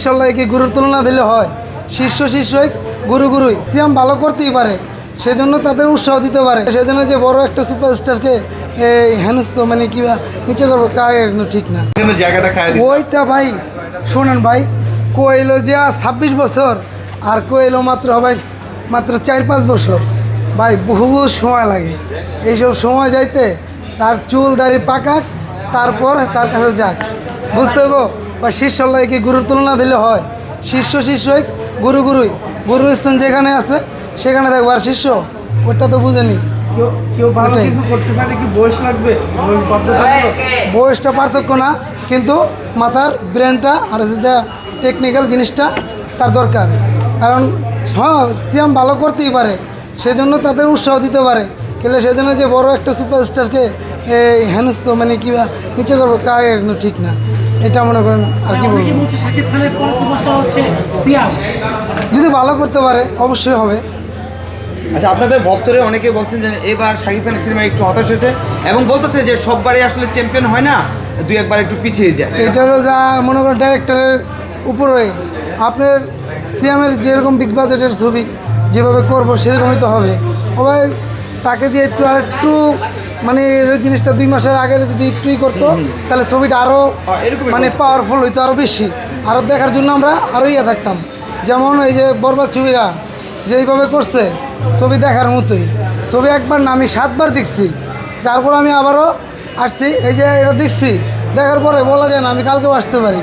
শীর্ষকে গুরুর তুলনা দিলে হয়? শীর্ষই গুরুই সিয়াম ভালো করতেই পারে, সেজন্য তাদের উৎসাহ দিতে পারে। সেজন্য যে বড় একটা সুপারস্টারকে হেনস্ত মানে কিবা নিচে করবো তা ঠিক না। জায়গাটা খায় ওইটা ভাই শোনেন ভাই, কোয়েলো দিয়া 26 বছর আর কোয়েলো মাত্র হবে মাত্র 4-5 বছর। ভাই বহু সময় লাগে, এইসব সময় যাইতে তার চুল দাড়ি পাকাক, তারপর তার কাছে যাক, বুঝতে হবো। বা শীর্ষকে গুরুর তুলনা দিলে হয়? শীর্ষই গুরু স্থান যেখানে আছে সেখানে দেখবো, আর শিষ্য ওটা তো বুঝেনি। কেউ ভালো কিছু করতে চাইলে কি বয়স লাগবে? বয়সটা পার্থক্য না, কিন্তু মাথার ব্রেনটা আর হচ্ছে টেকনিক্যাল জিনিসটা তার দরকার। কারণ হ্যাঁ সিয়াম ভালো করতেই পারে, সেজন্য তাদের উৎসাহ দিতে পারে। কিন্তু সেজন্য যে বড় একটা সুপারস্টারকে হেনস্ত মানে কিবা নিচে করবো তা ঠিক না। এটা মনে করেন আর কি বলবো, যদি ভালো করতে পারে অবশ্যই হবে। আচ্ছা, আপনাদের ভক্তরা অনেকে বলছেন যে এবার শাকিব খানের সিনেমা একটু হতাশ হয়েছে এবং বলতেছে যে সববারই আসলে চ্যাম্পিয়ন হয় না, দুই একবার একটু পিছিয়ে যায়। এটারও যা মনে করেন ডাইরেক্টরের উপরে, আপনার সিয়ামের যেরকম বিগ বাজেটের ছবি যেভাবে করবো সেরকমই তো হবে। সবাই তাকে দিয়ে একটু মানে এই জিনিসটা 2 মাসের আগে যদি একটুই করতো তাহলে ছবিটা আরও মানে পাওয়ারফুল হইতো, আরও বেশি, আরও দেখার জন্য আমরা আরও থাকতাম। যেমন এই যে বরবাদ ছবিরা যেইভাবে করছে, ছবি দেখার মতোই ছবি। একবার না, আমি 7 বার দেখছি, তারপর আমি আবারও আসছি, এই যে এটা দেখছি, দেখার পরে বলা যায় না আমি কালকেও আসতে পারি।